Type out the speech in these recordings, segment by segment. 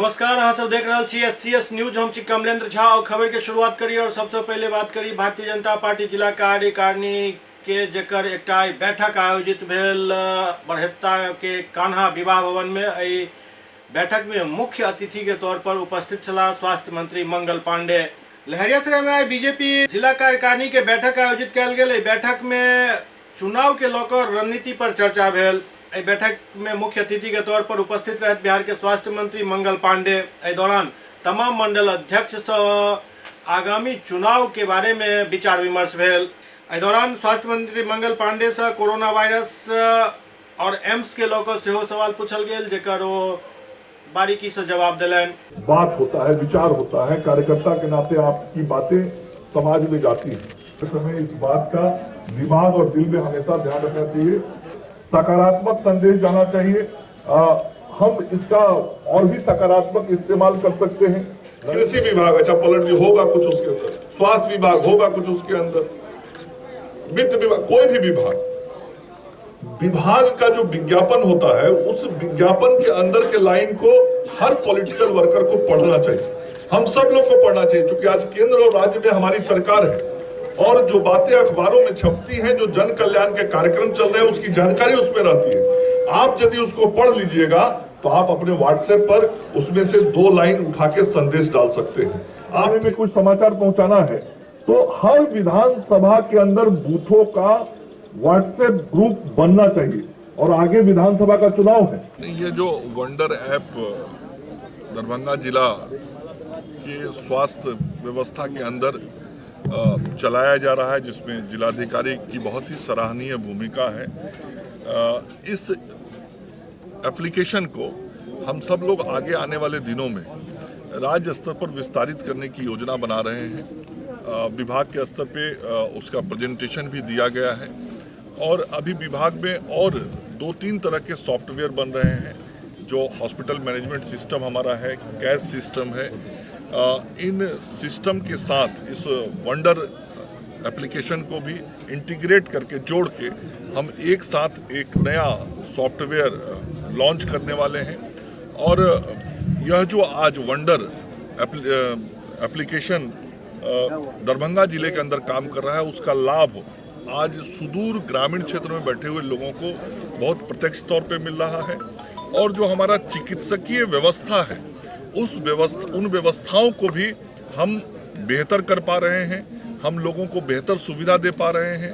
नमस्कार, अहाँ सब देख रहे छी SCS न्यूज। हम छी कमलेंद्र झा और खबर के शुरुआत करी और सबसे पहले बात करी भारतीय जनता पार्टी जिला कार्यकारिणी के जेकर एकटा बैठक आयोजित भेल बरहत्ता के कान्हा विवाह भवन में। एहि बैठक में मुख्य अतिथि के तौर पर उपस्थित छला स्वास्थ्य मंत्री मंगल पांडे। लहरियासराय में आई बीजेपी जिला कार्यकारिणी के बैठक आयोजित कयल गेल। बैठक में चुनाव के लकर रणनीति पर चर्चा भेल। बैठक में मुख्य अतिथि के तौर पर उपस्थित रहे बिहार के स्वास्थ्य मंत्री मंगल पांडे। इस दौरान तमाम मंडल अध्यक्ष से आगामी चुनाव के बारे में विचार विमर्श भेल। इस दौरान स्वास्थ्य मंत्री मंगल पांडे से कोरोना वायरस और एम्स के लोग सेहो सवाल पूछल गेल, जेकर वो बारीकी से जवाब दिलन। बात होता है, विचार होता है, कार्यकर्ता के नाते आपकी बातें समाज में जाती हैं। इस समय इस बात का दिमाग और दिल में हमेशा ध्यान रखना चाहिए, सकारात्मक संदेश जाना चाहिए। हम इसका और भी सकारात्मक इस्तेमाल कर सकते हैं। कृषि विभाग अच्छा पलट होगा कुछ उसके अंदर, स्वास्थ्य विभाग होगा कुछ उसके अंदर, वित्त विभाग, कोई भी विभाग का जो विज्ञापन होता है उस विज्ञापन के अंदर के लाइन को हर पॉलिटिकल वर्कर को पढ़ना चाहिए। हम सब लोग को पढ़ना चाहिए, क्योंकि आज केंद्र और राज्य में हमारी सरकार है और जो बातें अखबारों में छपती हैं, जो जन कल्याण के कार्यक्रम चल रहे हैं, उसकी जानकारी उसमें रहती है। आप यदि उसको पढ़ लीजिएगा तो आप अपने व्हाट्सएप पर उसमें से 2 लाइन उठा के संदेश डाल सकते हैं। आप में कुछ समाचार पहुंचाना है तो हर विधानसभा के अंदर बूथों का व्हाट्सएप ग्रुप बनना चाहिए और आगे विधानसभा का चुनाव है। ये जो वंडर ऐप दरभंगा जिला के स्वास्थ्य व्यवस्था के अंदर चलाया जा रहा है, जिसमें जिलाधिकारी की बहुत ही सराहनीय भूमिका है। इस एप्लीकेशन को हम सब लोग आगे आने वाले दिनों में राज्य स्तर पर विस्तारित करने की योजना बना रहे हैं। विभाग के स्तर पे उसका प्रेजेंटेशन भी दिया गया है और अभी विभाग में और 2-3 तरह के सॉफ्टवेयर बन रहे हैं। जो हॉस्पिटल मैनेजमेंट सिस्टम हमारा है, कैश सिस्टम है, इन सिस्टम के साथ इस वंडर एप्लीकेशन को भी इंटीग्रेट करके जोड़ के हम एक साथ एक नया सॉफ्टवेयर लॉन्च करने वाले हैं। और यह जो आज वंडर एप्लीकेशन दरभंगा जिले के अंदर काम कर रहा है, उसका लाभ आज सुदूर ग्रामीण क्षेत्र में बैठे हुए लोगों को बहुत प्रत्यक्ष तौर पे मिल रहा है। और जो हमारा चिकित्सकीय व्यवस्था है उन व्यवस्थाओं को भी हम बेहतर कर पा रहे हैं, हम लोगों को बेहतर सुविधा दे पा रहे हैं।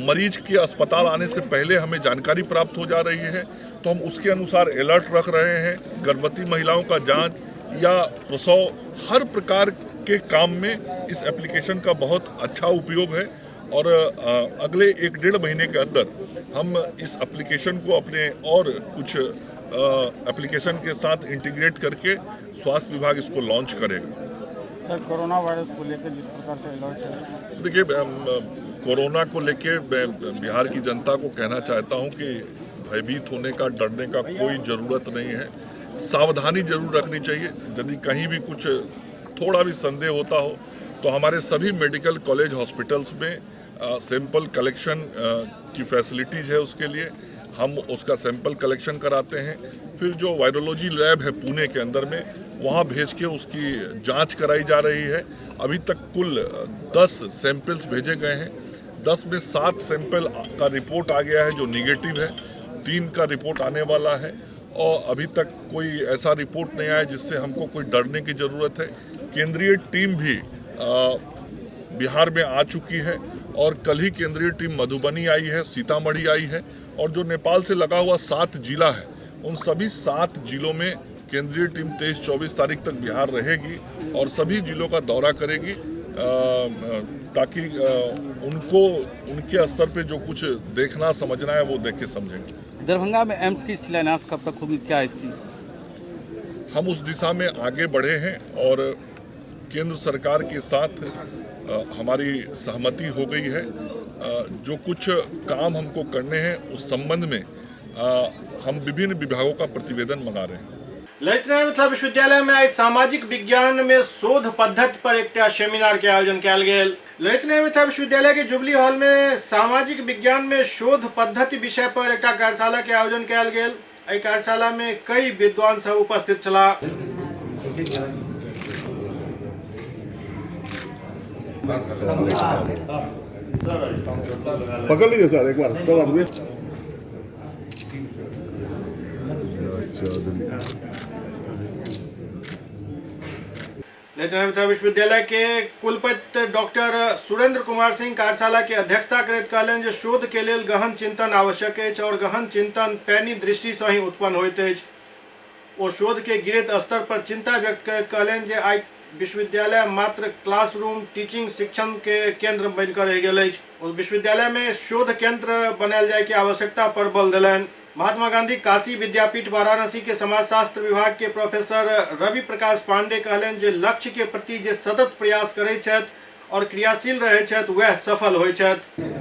मरीज के अस्पताल आने से पहले हमें जानकारी प्राप्त हो जा रही है तो हम उसके अनुसार अलर्ट रख रहे हैं। गर्भवती महिलाओं का जांच या प्रसव, हर प्रकार के काम में इस एप्लीकेशन का बहुत अच्छा उपयोग है। और अगले 1-1.5 महीने के अंदर हम इस एप्लीकेशन को अपने और कुछ एप्लीकेशन के साथ इंटीग्रेट करके स्वास्थ्य विभाग इसको लॉन्च करेगा। सर, कोरोना वायरस को लेकर जिस प्रकार से अलर्ट है, देखिए, कोरोना को लेके मैं बिहार की जनता को कहना चाहता हूं कि भयभीत होने का, डरने का कोई ज़रूरत नहीं है। सावधानी जरूर रखनी चाहिए। यदि कहीं भी कुछ थोड़ा भी संदेह होता हो तो हमारे सभी मेडिकल कॉलेज हॉस्पिटल्स में सैंपल कलेक्शन की फैसिलिटीज़ है। उसके लिए हम उसका सैंपल कलेक्शन कराते हैं, फिर जो वायरोलॉजी लैब है पुणे के अंदर में, वहाँ भेज के उसकी जांच कराई जा रही है। अभी तक कुल 10 सैंपल्स भेजे गए हैं। 10 में 7 सैंपल का रिपोर्ट आ गया है जो निगेटिव है, 3 का रिपोर्ट आने वाला है और अभी तक कोई ऐसा रिपोर्ट नहीं आया जिससे हमको कोई डरने की ज़रूरत है। केंद्रीय टीम भी बिहार में आ चुकी है और कल ही केंद्रीय टीम मधुबनी आई है, सीतामढ़ी आई है और जो नेपाल से लगा हुआ 7 जिला है, उन सभी 7 जिलों में केंद्रीय टीम 23-24 तारीख तक बिहार रहेगी और सभी जिलों का दौरा करेगी, ताकि उनको उनके स्तर पे जो कुछ देखना समझना है वो देख के समझेंगे। दरभंगा में एम्स की शिलान्यास कब तक होगी, क्या इसकी? हम उस दिशा में आगे बढ़े हैं और केंद्र सरकार के साथ हमारी सहमति हो गई है। जो कुछ काम हमको करने हैं उस संबंध में हम विभिन्न विभागों का प्रतिवेदन मंगा रहे हैं। ललित नारायण विश्वविद्यालय में आज सामाजिक विज्ञान में शोध पद्धति पर एक सेमिनार के आयोजन किया गेल। ललित नारायण विश्वविद्यालय के जुबली हॉल में सामाजिक विज्ञान में शोध पद्धति विषय पर एक कार्यशाला के आयोजन किया गेल। कार्यशाला में कई विद्वान सब उपस्थित छला। पकड़ लीजिए सर एक बार सब आदमी नेत्र विश्वविद्यालय के कुलपति डॉक्टर सुरेंद्र कुमार सिंह कार्यशाला के अध्यक्षता करैत कहलनि जे शोध के लेल गहन चिंतन आवश्यक अछि और गहन चिंतन पैनी दृष्टि से ही उत्पन्न होइत अछि। ओ शोध के गिरैत स्तर पर चिंता व्यक्त करैत कहलनि जे आइ विश्वविद्यालय मात्र क्लासरूम टीचिंग शिक्षण के केंद्र बनकर रहि गेल अछि। ओ विश्वविद्यालय में शोध केंद्र बनायल जाय के आवश्यकता पर बल देलनि। महात्मा गांधी काशी विद्यापीठ वाराणसी के समाजशास्त्र विभाग के प्रोफेसर रवि प्रकाश पांडे कहलनि जे लक्ष्य के प्रति जे सतत प्रयास करैत छथि और क्रियाशील रहैत छथि वह सफल होइत छथि।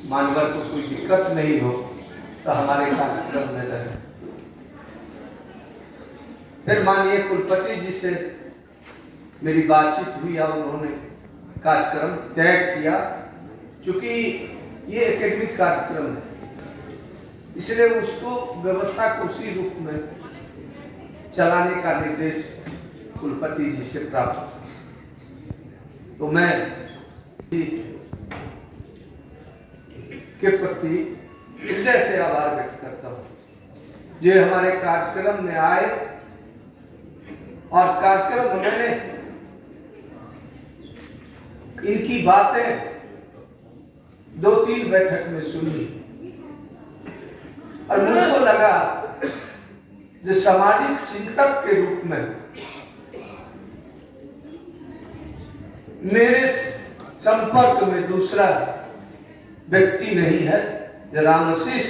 मानवर को कोई दिक्कत नहीं हो तो हमारे कार्यक्रम में रहे। फिर माननीय कुलपति जी से मेरी बातचीत हुई और उन्होंने कार्यक्रम तय किया। चूंकि ये एकेडमिक कार्यक्रम है, इसलिए उसको व्यवस्था को उसी रूप में चलाने का निर्देश कुलपति जी से प्राप्त था। तो मैं के प्रति हृदय से आभार व्यक्त करता हूँ जो हमारे कार्यक्रम में आए और कार्यक्रम उन्होंने इनकी बातें 2-3 बैठक में सुनी और मुझको लगा जो सामाजिक चिंतक के रूप में मेरे संपर्क में दूसरा व्यक्ति नहीं है। रामशीष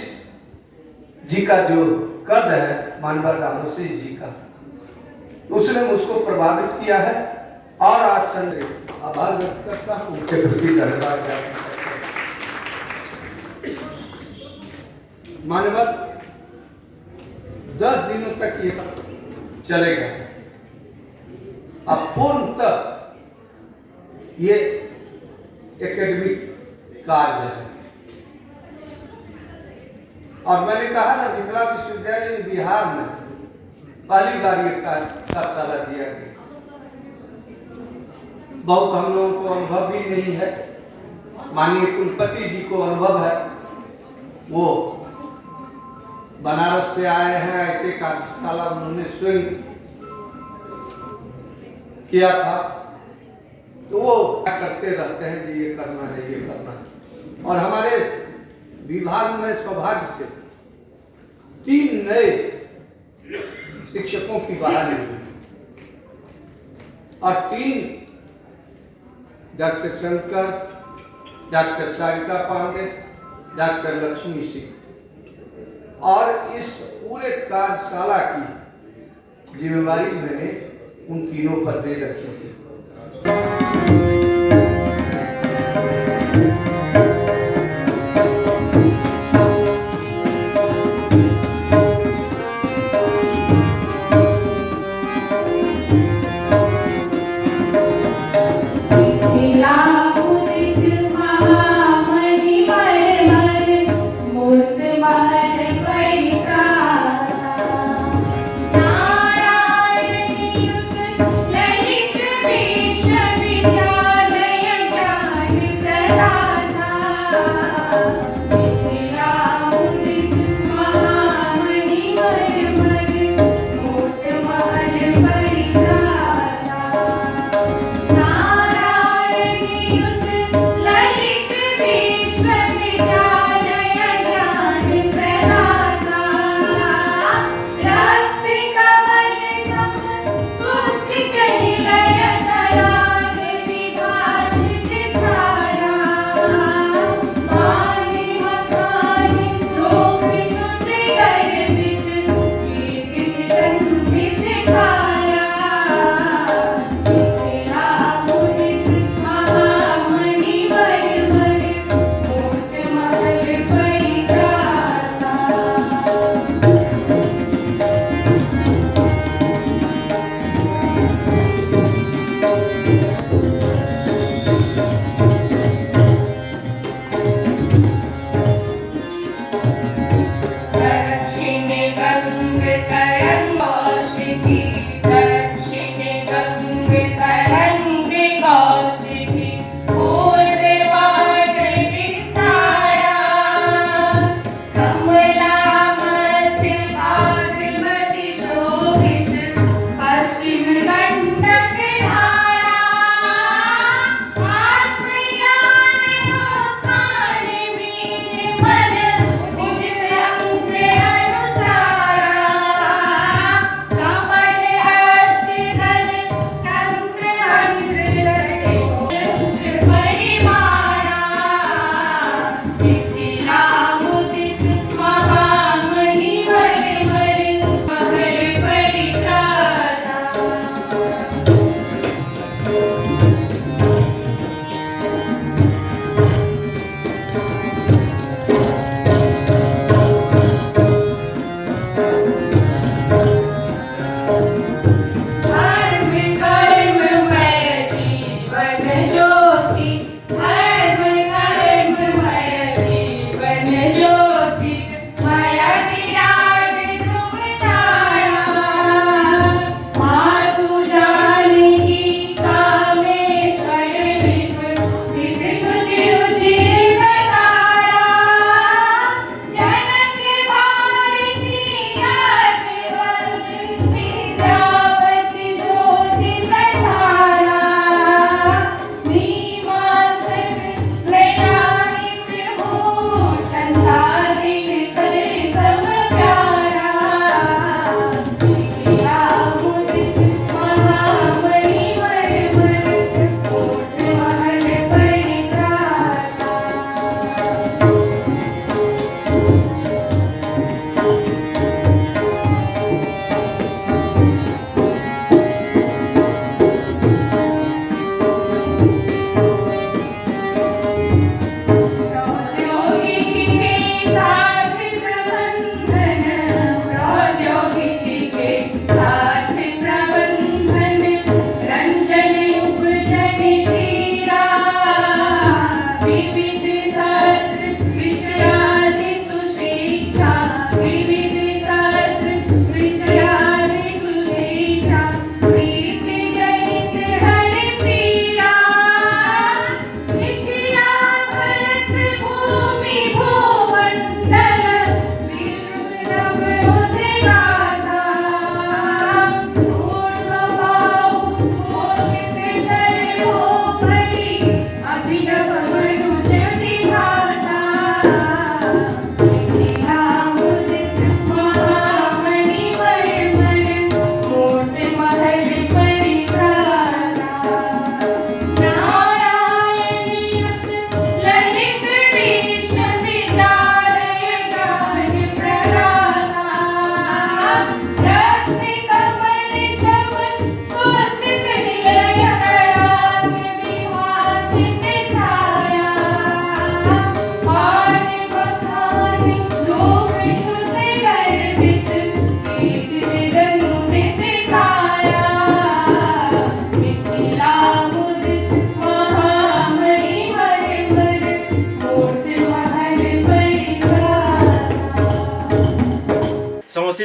जी का जो कद है, मानव रामशीष जी का, उसने मुझको प्रभावित किया है और आज संजय आभार व्यक्त करता हूँ, उनके प्रति धन्यवाद ज्ञापन करता हूं। मानवत 10 दिनों तक ये चलेगा। अब पूर्णतः ये एकेडमिक कार्य है और मैंने कहा ना, विकला विश्वविद्यालय बिहार में पहली बार ये कार्यशाला दिया गया। बहुत हम लोगों को अनुभव भी नहीं है, माननीय कुलपति जी को अनुभव है, वो बनारस से आए हैं, ऐसे कार्यशाला उन्होंने स्वयं किया था। तो वो क्या करते रहते हैं जी, ये करना है, ये करना है। और हमारे विभाग में सौभाग्य से 3 नए शिक्षकों की बहाली हुई और 3 doctor Shankar, doctor Sarika Pandey, doctor Lakshmi Singh, और इस पूरे कार्यशाला की जिम्मेवारी मैंने उन तीनों पर दे रखी थी। नारायण युग ललित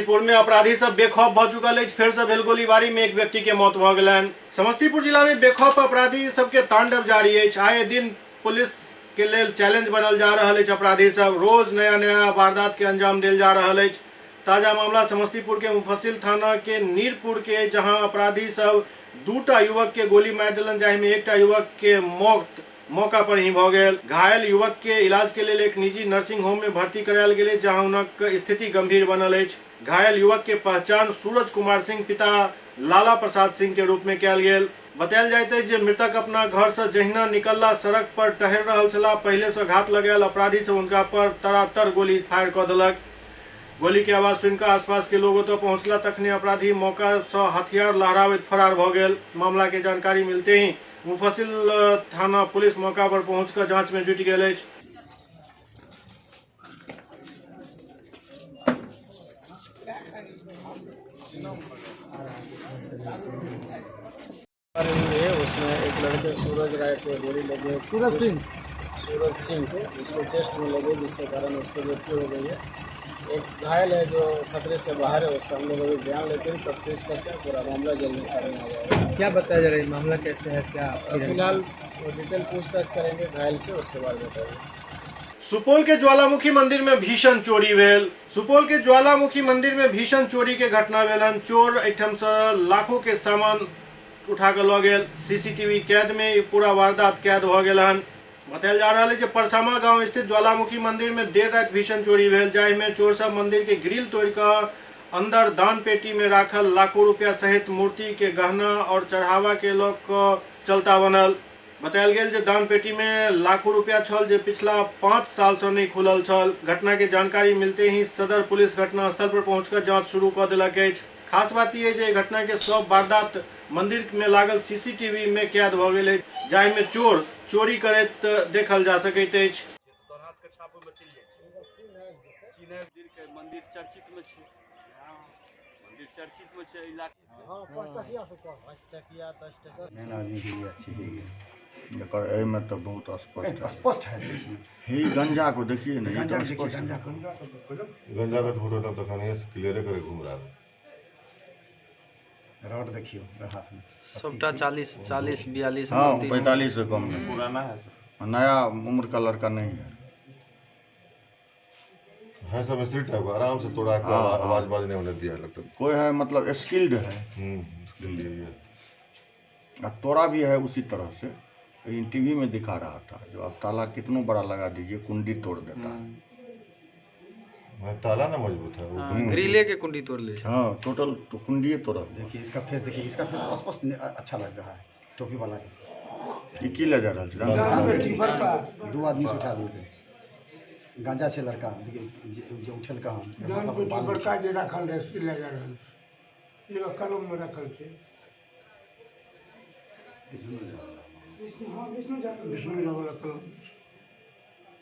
समस्तीपुर में अपराधी सब बेखौफ भ चुकल अछि। फेर से भेल गोलीबारी में एक व्यक्ति के मौत भ गेलनि। समस्तीपुर जिला में बेखौफ अपराधी सबके तांडव जारी अछि। आए दिन पुलिस के लेल चैलेंज बनल जा रहल अछि। अपराधी सब रोज नया नया वारदात के अंजाम देल जा रहल अछि। ताजा मामला समस्तीपुर के मुफस्सिल थाना के नीरपुर के, जहां अपराधी सब दूटा युवक के गोली मार देलन, जाहि में एकटा युवक के मौत मौका पर ही भ गेल। घायल युवक के इलाज के लिए एक निजी नर्सिंग होम में भर्ती करायल गेलै, जहां हुनक स्थिति गंभीर बनल अछि। घायल युवक के पहचान सूरज कुमार सिंह पिता लाला प्रसाद सिंह के रूप में कयल गेल। बतायल जाइत अछि जे मृतक अपना घर से जहिना निकलला सड़क पर टहल रहल छलाह, पहले से घात लगायल अपराधी से उनका पर तरातर गोली फायर कऽ देलक। गोली के आवाज सुनिकऽ आसपास के लोग ओतऽ पहुंचला, तखने अपराधी मौका से हथियार लहराबैत फरार भ गेल। मामला के जानकारी मिलते ही मुफस्सिल थाना पुलिस मौका पर पहुंचकर जांच में जुटि गेल अछि। उसमें एक लड़के सूरज राय को गोली लगी, सूरज सिंह को जिसको चेस्ट में लगे, जिसके कारण उसकी मृत्यु हो गई है। एक घायल है जो खतरे से बाहर है, उसका हम लोग अभी बयान लेते हैं, तफ्तीश करते हैं, पूरा मामला जल्द में सामने आ जाएगा। क्या बताया जा रहा है मामला कैसे है, क्या फिलहाल डिटेल पूछताछ करेंगे घायल से, उसके बाद बताएंगे। सुपौल के ज्वालामुखी मंदिर में भीषण चोरी भेल। सुपौल के ज्वालामुखी मंदिर में भीषण चोरी के घटना भेल हन। चोर एहिठाम से लाखों के सामान उठा के लऽ गेल। सीसीटीवी कैद में पूरा वारदात कैद भ गेल हन। बतायल जा रहा है कि परसामा गांव स्थित ज्वालामुखी मंदिर में देर रात भीषण चोरी भेल, जाहि में चोर सब मंदिर के ग्रिल तोड़ कर अंदर दान पेटी में राखल लाखों रुपया सहित मूर्ति के गहना और चढ़ावा के लऽ कऽ चलता बनल। बतायल गेल जे दान पेटी में लाखों रुपया छल, जे पिछला 5 साल से नहीं खुलल छल। घटना के जानकारी मिलते ही सदर पुलिस घटना स्थल पर पहुंचकर जांच शुरू कर देलक अछि। खास बात यह है घटना के सब वारदात मंदिर में लागल सीसीटीवी में कैद भ गेल, जाहि में चोर चोरी करैत देखल जा सकैत अछि। मंदिर चर्चित में छै, मंदिर चर्चित में छै इलाका। हां 5 टकिया से 5 टकिया 10 टकिया मेन आदमी के लिए अच्छी है ये। एकर एहि में तो बहुत स्पष्ट है। ही गंजा को देखिए ना, गंजा देखिए, गंजा को गंजा का फोटो तब तक नहीं क्लियर करे घूम रहा है। रॉड देखियो हाथ में सबटा 40 42 हाँ 45 से कम नहीं, पुराना है, नया उम्र का लड़का नहीं है। है सब स्त्री टाइप का, आराम से तोड़ा के आवाज बाजने होने दिया लगता है। कोई है मतलब स्किल्ड है, स्किल्ड है। तोड़ा भी है उसी तरह से। लेकिन टीवी में दिखा रहा था, जो अब ताला कितना बड़ा लगा दीजिए कुंडी तोड़ देता है। ताला ना मजबूत है वो, ग्रिले के कुंडी तोड़ ले। हाँ टोटल तो कुंडी तोड़ा। देखिए इसका फेस, देखिए इसका फेस स्पष्ट अच्छा लग रहा है। टोपी वाला ये की ले जा रहा है? 2 आदमी से उठा लिए गांजा से लड़का जो उठल का हम बड़का जे रखल रहे से ले जा रहल छै, ये कलम में रखल छै। विष्णु वाला कलम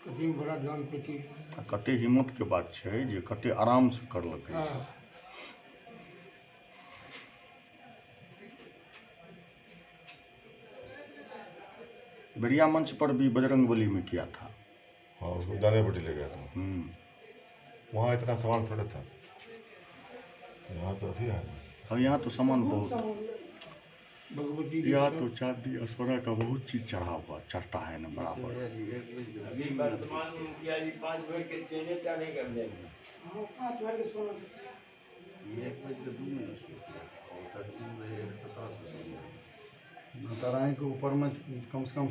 कते बड़ा जान पेटी, कते हिम्मत के बात छै जे कते आराम से करलकै। बेरिया मंच पर भी बजरंगबली में किया था। हाँ उसको दाने पेटी ले गया था। वहाँ इतना सामान थोड़ा था, यहाँ तो थी है। हाँ यहाँ तो सामान बहुत, यहाँ तो चांदी और सोना का बहुत चीज चढ़ता है ना बराबर। नारायण के ऊपर में कम से कम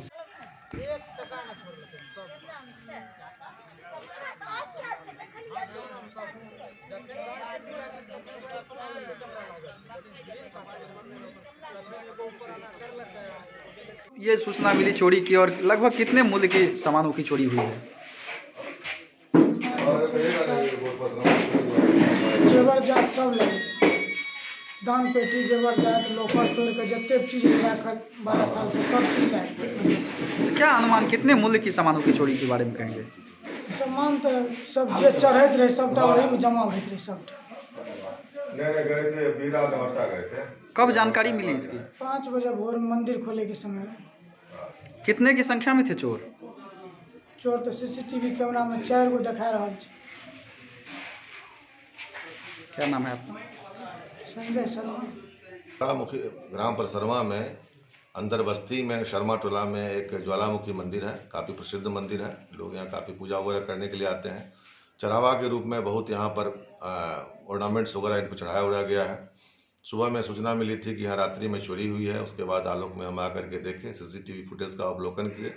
ये सूचना मिली चोरी की, और लगभग कितने मूल्य के सामानों की चोरी हुई है? जेवर जात सब ले, दान पेटी जेवर जात लोकर तोड़ के जते चीज राखल 12 साल से सब चीज है। क्या अनुमान कितने मूल्य की सामानों की चोरी के बारे में कहेंगे? सामान तो सब जे चढ़ैत रहे सबटा वही में जमा होइत रहे सबटा। गए थे बीरा नवट्टा गए थे। कब जानकारी मिली इसकी? 5 बजे भोर में मंदिर खोले के समय में। कितने की संख्या में थे चोर? चोर तो सीसीटीवी कैमरा में 4 गो दिखा रहा है। क्या नाम है आपका? संजय शर्मा। ग्राम परसरमा में अंदर बस्ती में शर्मा टोला में एक ज्वालामुखी मंदिर है, काफ़ी प्रसिद्ध मंदिर है। लोग यहाँ काफ़ी पूजा वगैरह करने के लिए आते हैं। चढ़ावा के रूप में बहुत यहाँ पर ऑर्नामेंट्स वगैरह इन पर चढ़ाया उड़ाया गया है। सुबह में सूचना मिली थी कि यहाँ रात्रि में चोरी हुई है। उसके बाद आलोक में हम आकर के देखे, सीसीटीवी फुटेज का अवलोकन किए।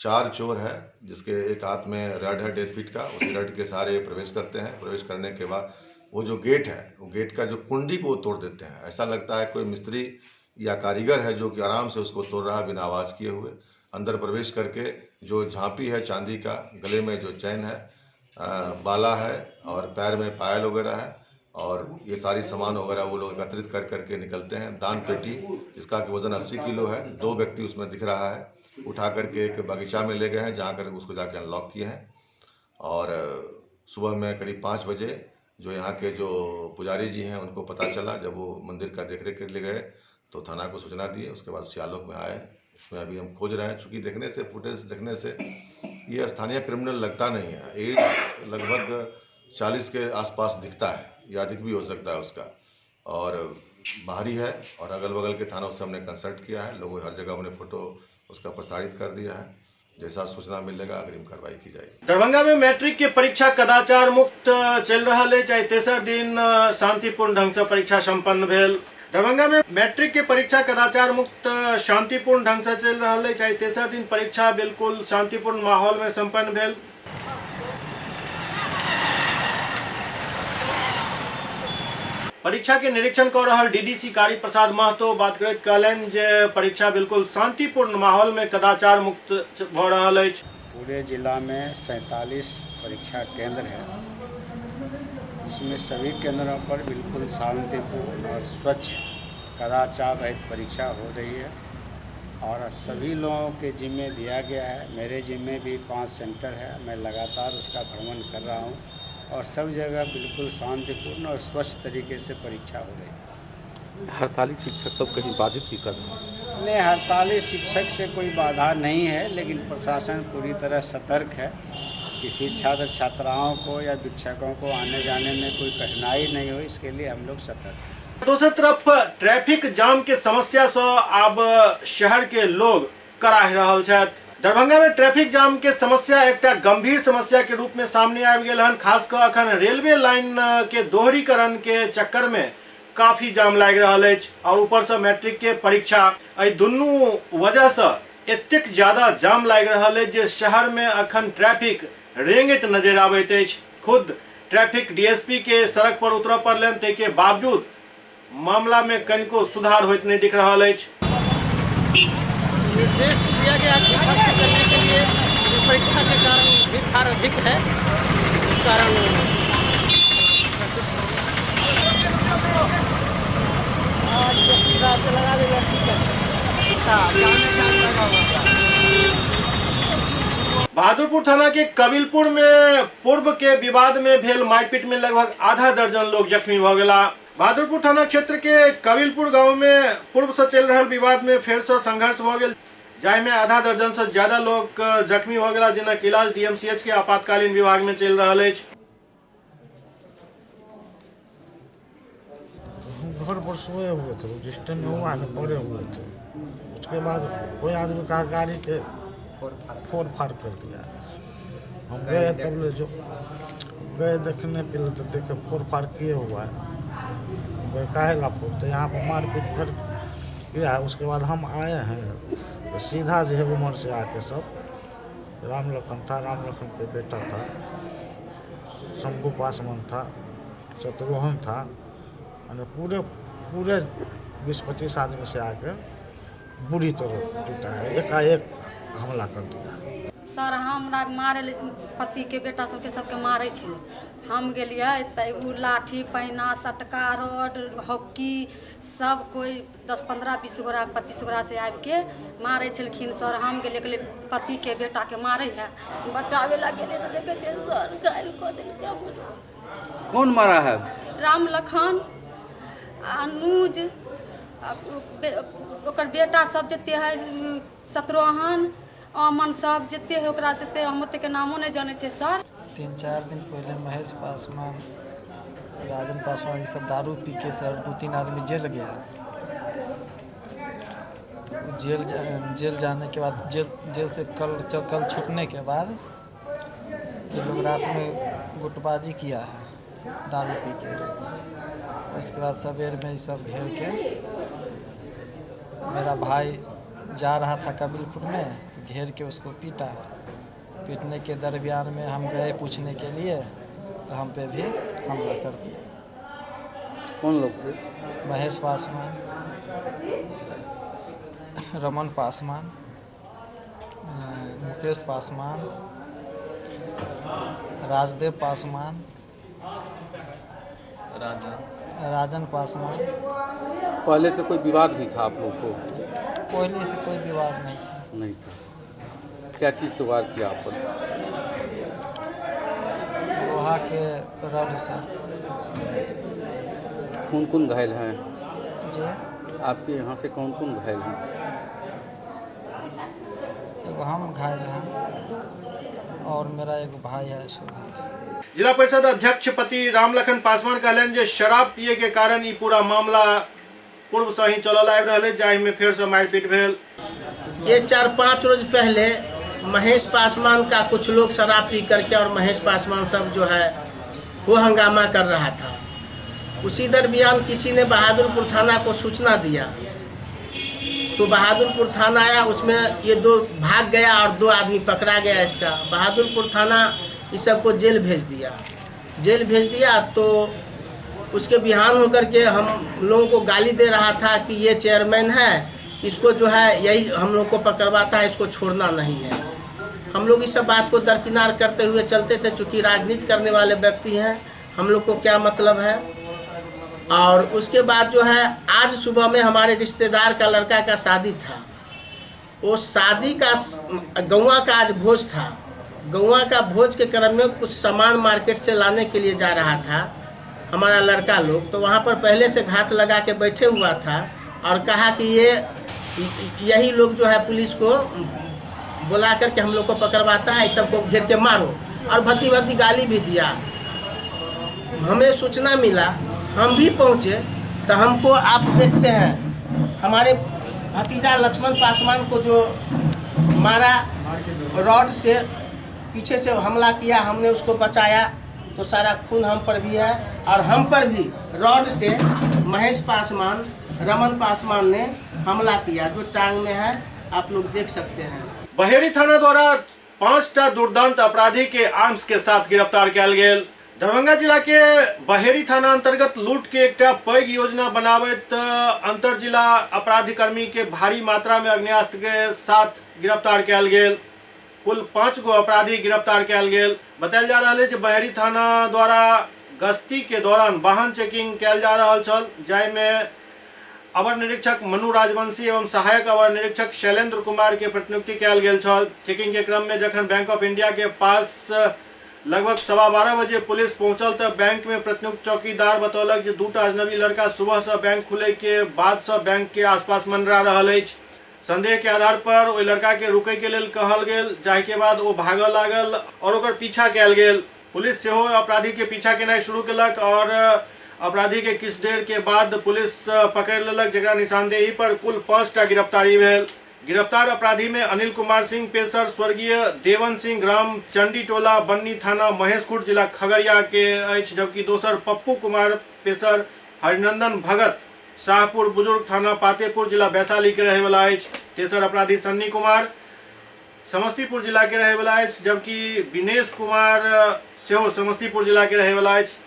4 चोर है, जिसके एक हाथ में रड है 1.5 फीट का। उसी रड के सहारे प्रवेश करते हैं। प्रवेश करने के बाद वो जो गेट है, वो गेट का जो कुंडी को तोड़ देते हैं। ऐसा लगता है कोई मिस्त्री या कारीगर है जो कि आराम से उसको तोड़ रहा है बिना आवाज़ किए हुए। अंदर प्रवेश करके जो झांपी है चांदी का, गले में जो चैन है, बाला है और पैर में पायल वगैरह है, और ये सारी सामान वगैरह वो लोग एकत्रित कर करके निकलते हैं। दान पेटी जिसका कि वजन 80 किलो है, 2 व्यक्ति उसमें दिख रहा है, उठा करके एक बगीचा में ले गए हैं, जहाँ कर उसको जाके अनलॉक किए हैं। और सुबह में करीब 5 बजे जो यहाँ के जो पुजारी जी हैं उनको पता चला। जब वो मंदिर का देखरेख के लिए गए तो थाना को सूचना दिए। उसके बाद उसी आलोक में आए। इसमें अभी हम खोज रहे हैं, चूँकि देखने से, फुटेज देखने से ये स्थानीय क्रिमिनल लगता नहीं है। एज लगभग 40 के आसपास दिखता है, या अधिक भी हो सकता है उसका, और बाहरी है। और अगल बगल के थानों से हमने कंसल्ट किया है। लोगों हर जगह हमने फोटो उसका प्रसारित कर दिया है। जैसा सूचना मिलेगा अग्रिम कार्रवाई की जाएगी। दरभंगा में मैट्रिक के परीक्षा कदाचार मुक्त चल रहा है। चाहे तेसर दिन शांतिपूर्ण ढंग से परीक्षा संपन्न भेल। दरभंगा में मैट्रिक के परीक्षा कदाचार मुक्त शांतिपूर्ण ढंग से चल रहा है। चाहे तेसर दिन परीक्षा बिल्कुल शांतिपूर्ण माहौल में संपन्न भेल। परीक्षा के निरीक्षण कर रहा डीडीसी कारी प्रसाद महतो बात करैत कहलनि जे परीक्षा बिल्कुल शांतिपूर्ण माहौल में कदाचार मुक्त भ रहल अछि। पूरे जिला में 47 परीक्षा केंद्र है, जिसमें सभी केंद्रों पर बिल्कुल शांतिपूर्ण और स्वच्छ कदाचार रहित परीक्षा हो रही है। और सभी लोगों के जिम्मे दिया गया है। मेरे जिम्मे भी 5 सेंटर है। मैं लगातार उसका भ्रमण कर रहा हूँ और सब जगह बिल्कुल शांतिपूर्ण और स्वच्छ तरीके से परीक्षा हो रही है। हड़ताली शिक्षक सब कहीं बाधित भी कर रहे हैं? नहीं, हड़ताली शिक्षक से कोई बाधा नहीं है, लेकिन प्रशासन पूरी तरह सतर्क है। किसी छात्र छात्राओं को या शिक्षकों को आने जाने में कोई कठिनाई नहीं हो, इसके लिए हम लोग सतर्क हैं। दूसरी तरफ ट्रैफिक जाम के समस्या से अब शहर के लोग कराहि रहल छथि। दरभंगा में ट्रैफिक जाम के समस्या एक गंभीर समस्या के रूप में सामने आबि गेल हन। खासकर अखन रेलवे लाइन के दोहरीकरण के चक्कर में काफी जाम लागि रहल अछि, और ऊपर से मैट्रिक के परीक्षा, एहि दुनू वजह से एतेक ज्यादा जाम लागि रहल अछि जे शहर में अखन ट्रैफिक रेंगैत नजर आबैत अछि। खुद ट्रैफिक डीएसपी के सड़क पर उतरऽ पड़लनि, ताहि के बावजूद मामला में कनिको सुधार होइत नहीं दिख रहा है। निर्देश दिया गया खर्च करने के लिए, परीक्षा के कारण भीड़ अधिक है, इस कारण लगा देगा। बहादुरपुर थाना के कबीलपुर में पूर्व के विवाद में भेल मारपीट में लगभग आधा दर्जन लोग जख्मी भ गेला। बहादुरपुर थाना क्षेत्र के कबीलपुर गांव में पूर्व से चल रहा विवाद में फिर से संघर्ष भ गेल, जाहि में आधा दर्जन से ज्यादा लोग जख्मी भ गेला, जिनका इलाज डीएमसीएच के आपातकालीन विभाग में चल रहा है। घर पर सोए हुए थे, जिस टाइम में हुआ है पड़े हुए थे। उसके बाद कोई आदमी का गाड़ी के फोड़ फाड़ कर दिया। हम गए, तब ले जो गए देखने के लिए तो देखे फोड़ फाड़ किए हुआ है। गए काहे ला फोड़ते, यहाँ पर मारपीट फिर किया है। उसके बाद हम आए हैं तो सीधा जो है उमर से आके सब राम लखन था, राम लखन के बेटा था, शंभू पासवान था, शत्रुघ्न था, पूरे 20-25 आदमी से आके बुरी तरह पीटा है, एकाएक हमला कर दिया। सर हमरा मारे पति के बेटा सबके मारे छे। हम गेलिए तो लाठी पैना सटका रड हॉकी सब कोई 10-15-20 गोरा 25 गोरा से आबि के मारे छलखिन। सर हम गेलिए पति के बेटा के मारे है, बचावे ला गेलिए तो देखे छे सर गायल को देलके हमरा। कौन मारा है? राम लखन, अनुज, ओकर बेटा सब जते है, शत्रुघ्न, अमन सब जते है, ओकरा से हम ओते के नामो नहीं जाने छे सर। 3-4 दिन पहले महेश पासवान राजन पासवान ये सब दारू पी के सर 2-3 आदमी जेल गया। जेल जाने के बाद जेल से कल छूटने के बाद ये लोग रात में गुटबाजी किया है दारू पी के। उसके बाद सवेर में ये सब घेर के, मेरा भाई जा रहा था कबीलपुर में तो घेर के उसको पीटने के दरमियान में हम गए पूछने के लिए तो हम पे भी हमला कर दिया। कौन लोग थे? महेश पासवान, रमन पासवान, मुकेश पासवान, राजदेव पासवान, राजन पासवान। पहले से कोई विवाद भी था आप लोग को? पहले से कोई विवाद नहीं था। नहीं था। क्या चीज़ से वार किया आप पर? लोहा के रड से। कौन घायल हैं? जी आपके यहाँ से कौन घायल हैं? एगो हम घायल हैं और मेरा एगो भाई है सुभाष। जिला परिषद अध्यक्ष पति रामलखन पासवान कहलन जे शराब पिए के कारण ई पूरा मामला पूर्व से ही चलल आबि रहल है, जाहि में फिर से मारपीट भेल। ये 4-5 रोज पहले महेश पासवान का कुछ लोग शराब पी करके और महेश पासवान सब जो है वो हंगामा कर रहा था। उसी दरमियान किसी ने बहादुरपुर थाना को सूचना दिया तो बहादुरपुर थाना आया, उसमें ये 2 भाग गया और 2 आदमी पकड़ा गया। इसका बहादुरपुर थाना इस सबको जेल भेज दिया। तो उसके बिहान होकर के हम लोगों को गाली दे रहा था कि ये चेयरमैन है, इसको जो है यही हम लोग को पकड़वाता है, इसको छोड़ना नहीं है। हम लोग इस सब बात को दरकिनार करते हुए चलते थे, चूँकि राजनीति करने वाले व्यक्ति हैं, हम लोग को क्या मतलब है। और उसके बाद जो है आज सुबह में हमारे रिश्तेदार का लड़का का शादी था। वो शादी का गौवा का आज भोज था। गौवा का भोज के क्रम में कुछ सामान मार्केट से लाने के लिए जा रहा था हमारा लड़का लोग। तो वहाँ पर पहले से घात लगा के बैठे हुआ था और कहा कि यही लोग जो है पुलिस को बुला करके हम लोग को पकड़वाता है, सबको घेर के मारो, और भद्दी गाली भी दिया। हमें सूचना मिला, हम भी पहुँचे तो हमको आप देखते हैं हमारे भतीजा लक्ष्मण पासवान को जो मारा, रॉड से पीछे से हमला किया, हमने उसको बचाया तो सारा खून हम पर भी है। और हम पर भी रॉड से महेश पासवान, रमन पासवान ने हमला किया, जो टांग में है, आप लोग देख सकते हैं। बहेड़ी थाना द्वारा 5टा दुर्दांत अपराधी के आर्म्स के साथ गिरफ्तार किया गेल। दरभंगा जिला के बहेड़ी थाना अंतर्गत लूट के एक पैघ योजना बनाबैत अंतर जिला अपराधी कर्मी के भारी मात्रा में अग्नेयास्त्र के साथ गिरफ्तार किया गेल। कुल 5 गो अपराधी गिरफ्तार किया गेल। बतायल जा रहा है कि बहेड़ी थाना द्वारा गश्ती के दौरान वाहन चेकिंग किया जा रहा छल, जाहि में अवर निरीक्षक मनु राजवंशी एवं सहायक अवर निरीक्षक शैलेंद्र कुमार के प्रतिनियुक्ति किया गेल छल। चेकिंग के क्रम में जखन बैंक ऑफ इंडिया के पास लगभग 12:15 बजे पुलिस पहुंचल तो बैंक में प्रतिनियुक्त चौकीदार बतौलक जे 2टा अजनबी लड़का सुबह से बैंक खुले के बाद से बैंक के आसपास मंडरा रहल अछि। संदेह के आधार पर ओहि लड़का के रुकै के लेल कहल गेल, जाहि के बाद वो भागऽ लागल और ओकर पीछा कयल गेल। पुलिस सेहो अपराधी के पीछा केनाइ शुरू केलक और अपराधी के किछु देर के बाद पुलिस पकड़ लेलक, जेकरा निशानदेही पर कुल 5टा गिरफ्तारी भेल। गिरफ्तार अपराधी में अनिल कुमार सिंह पेशर स्वर्गीय देवन सिंह ग्राम चंडी टोला बन्नी थाना महेशखुंट जिला खगड़िया के अछि, जबकि दोसर पप्पू कुमार पेशर हरिनंदन भगत शाहपुर बुजुर्ग थाना पातेपुर जिला वैशाली के रहे वाला अछि। तेसर अपराधी सन्नी कुमार समस्तीपुर जिला के रहे वाला अछि, जबकि विनेश कुमार सेहो समस्तीपुर जिला के रहे वाला अछि।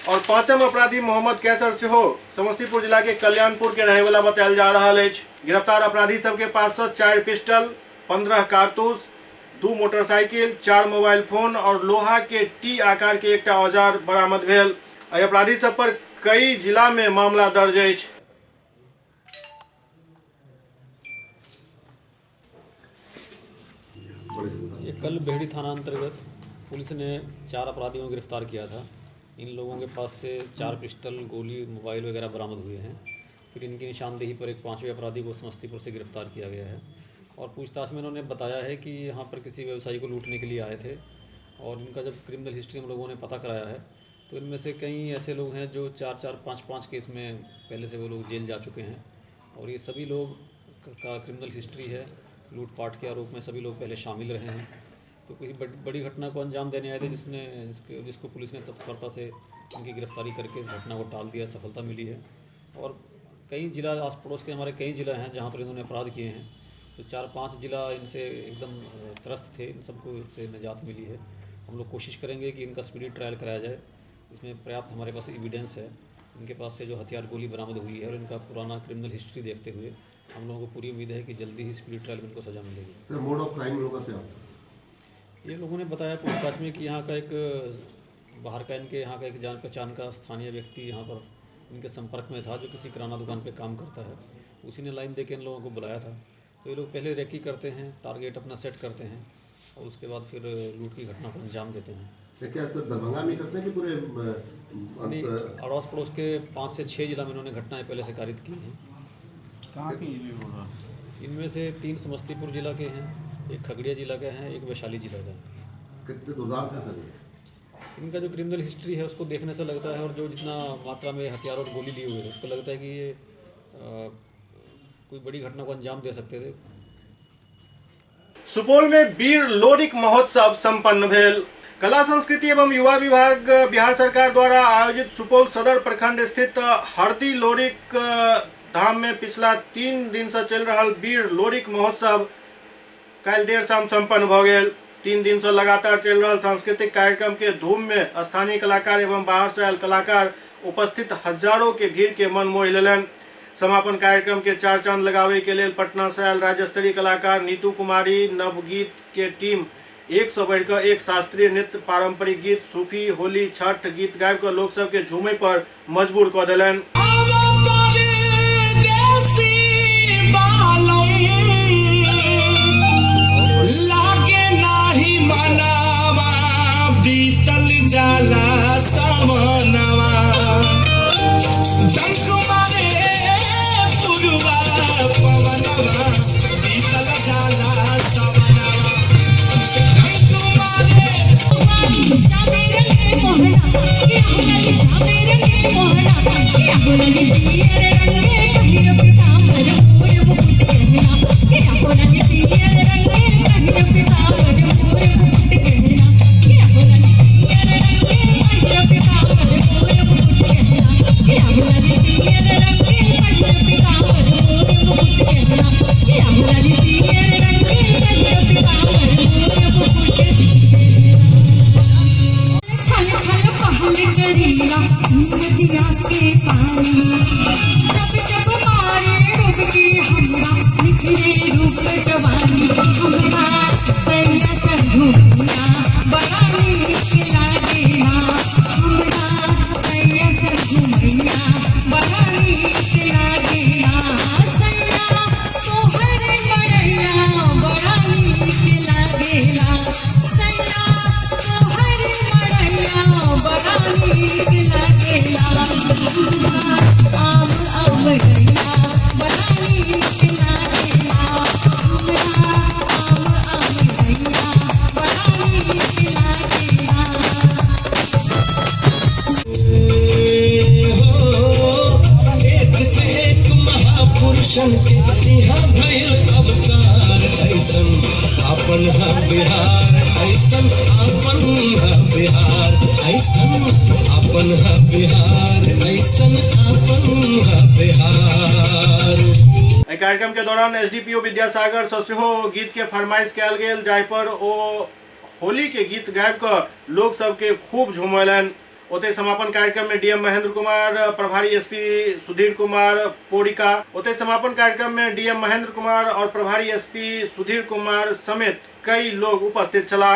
और 5म अपराधी मोहम्मद कैसर सेहो समस्तीपुर जिला के कल्याणपुर के रहे वाला बतायल जा रहा है। गिरफ्तार अपराधी सबके पास से 4 पिस्टल, 15 कारतूस, 2 मोटरसाइकिल, 4 मोबाइल फोन और लोहा के टी आकार के एक औजार बरामद भेल। अपराधी सब पर कई जिला में मामला दर्ज है। कल बहेड़ी थाना अंतर्गत पुलिस ने 4 अपराधियों को गिरफ्तार किया था। इन लोगों के पास से 4 पिस्टल, गोली, मोबाइल वगैरह बरामद हुए हैं। फिर इनकी निशानदेही पर एक 5वें अपराधी को समस्तीपुर से गिरफ्तार किया गया है और पूछताछ में इन्होंने बताया है कि यहाँ पर किसी व्यवसायी को लूटने के लिए आए थे और इनका जब क्रिमिनल हिस्ट्री हम लोगों ने पता कराया है तो इनमें से कई ऐसे लोग हैं जो 4-4, 5-5 केस में पहले से वो लोग जेल जा चुके हैं और ये सभी लोग का क्रिमिनल हिस्ट्री है। लूटपाट के आरोप में सभी लोग पहले शामिल रहे हैं। तो किसी बड़ी घटना को अंजाम देने आए थे जिसको पुलिस ने तत्परता से उनकी गिरफ्तारी करके इस घटना को टाल दिया, सफलता मिली है। और कई जिला आस पड़ोस के हमारे कई जिला हैं जहाँ पर इन्होंने अपराध किए हैं। तो 4-5 जिला इनसे एकदम त्रस्त थे, इन सबको इससे निजात मिली है। हम लोग कोशिश करेंगे कि इनका स्पीडी ट्रायल कराया जाए। इसमें पर्याप्त हमारे पास एविडेंस है। इनके पास से जो हथियार गोली बरामद हुई है और इनका पुराना क्रिमिनल हिस्ट्री देखते हुए हम लोगों को पूरी उम्मीद है कि जल्दी ही स्पीडी ट्रायल में इनको सज़ा मिलेगी। सर, मोड ऑफ क्राइम लोगों से ये लोगों ने बताया पूछताछ में कि यहाँ का एक बाहर का इनके यहाँ का एक जान पहचान का स्थानीय व्यक्ति यहाँ पर इनके संपर्क में था जो किसी किराना दुकान पे काम करता है। उसी ने लाइन दे के इन लोगों को बुलाया था। तो ये लोग पहले रेकी करते हैं, टारगेट अपना सेट करते हैं और उसके बाद फिर लूट की घटना को अंजाम देते हैं। क्या सर दरभंगा में करते हैं कि पूरे नहीं, अड़ोस पड़ोस के 5 से 6 जिला में इन्होंने घटनाएं पहले से कारित की हैं। कहाँ की इनमें से 3 समस्तीपुर जिला के हैं, एक खगड़िया जिला का है, एक वैशाली जिला का है। कितने दुर्दार थे सर? इनका जो क्रिमिनल हिस्ट्री है उसको देखने से लगता है और जो जितना मात्रा में हथियार और गोली लिए हुए थे उसको लगता है कि ये कोई बड़ी घटना को अंजाम दे सकते थे। सुपौल में वीर लोरिक महोत्सव संपन्न भेल। कला संस्कृति एवं युवा विभाग बिहार सरकार द्वारा आयोजित सुपौल सदर प्रखंड स्थित हरदी लोरिक धाम में पिछला 3 दिन से चल रहा वीर लोरिक महोत्सव कल देर शाम संपन्न भ गेल। 3 दिन से लगातार चल रहा सांस्कृतिक कार्यक्रम के धूम में स्थानीय कलाकार एवं बाहर से आयल कलाकार उपस्थित हजारों के भीड़ के मन मोह लेलन। समापन कार्यक्रम के 4 चांद लगावे के लिए पटना से आयल राज्य स्तरीय कलाकार नीतू कुमारी नवगीत के टीम 1 से बढ़कर 1 शास्त्रीय नृत्य, पारंपरिक गीत, सूफी, होली, छठ गीत गायब कर लोक सब के झूमे पर मजबूर क देलन। लागे नाही मनावा बीतल जाला सामनावा डंक मारे पुरवा पवनवा बीतल जाला सामनावा डंक मारे शामेर में मोहना के हुनली शामेर में मोहना के हुनली पियर रंगे पहिर पितांबर मोर मुकुट कहना के हुनली पियर रंगे पहिर पितांबर मोर मुकुट कहना के हुनली पियर रंगे पहिर पितांबर मोर मुकुट कहना के हुनली पियर रंगे पहिर पितांबर मोर मुकुट कहना के हुनली पियर रंगे पहिर पितांबर मोर मुकुट छल छल पहल करिया नदिया के पानी जब जब मारे डुबकी हमरा निखरे रूप जवानी हमरा सैया संघुमिया बड़ा नीक लागेला हमरा सैया संघुमिया बड़ा नीक लागेला सैया तोहर मरैया बड़ा नीक लागेला सैया तोहर मरैया बड़ा नीक लागेला आम गैया बड़ा नीक लागेला हमरा आम गैया बड़ा नीक लागेला एक से एक महापुरुषन के यहाँ भइल अवतार ऐसन अपन हा बिहार ऐसन अपन हा बिहार ऐसन अपन हा बिहार ऐसन अपन हा बिहार। कार्यक्रम के दौरान एसडीपीओ विद्यासागर सेहो गीत के फरमाइश कयल गेल, जाहि पर ओ होली के गीत गायब कर लोग सबके खूब झूमलन। ओते समापन कार्यक्रम में डीएम महेंद्र कुमार, प्रभारी एसपी सुधीर कुमार पोड़िका, ओते समापन कार्यक्रम में डीएम महेंद्र कुमार और प्रभारी एसपी सुधीर कुमार समेत कई लोग उपस्थित छला।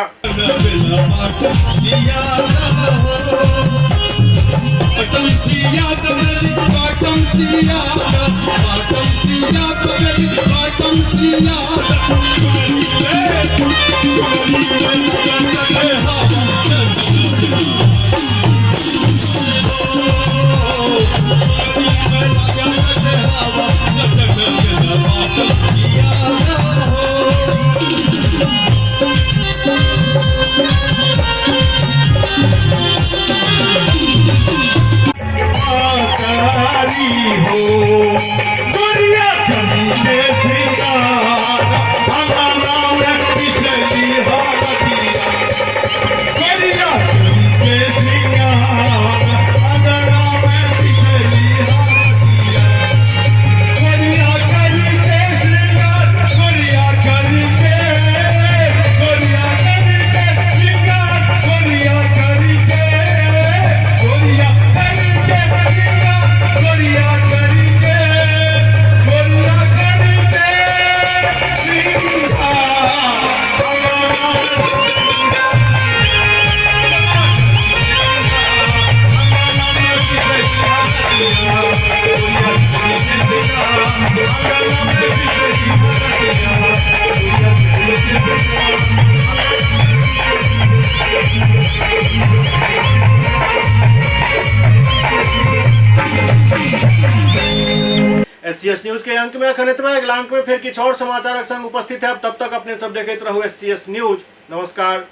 SCS न्यूज के अंक में अखन इतना अगला अंक में फिर किछु और समाचार संग उपस्थित है। तब तक अपने सब देखते रहो SCS न्यूज। नमस्कार।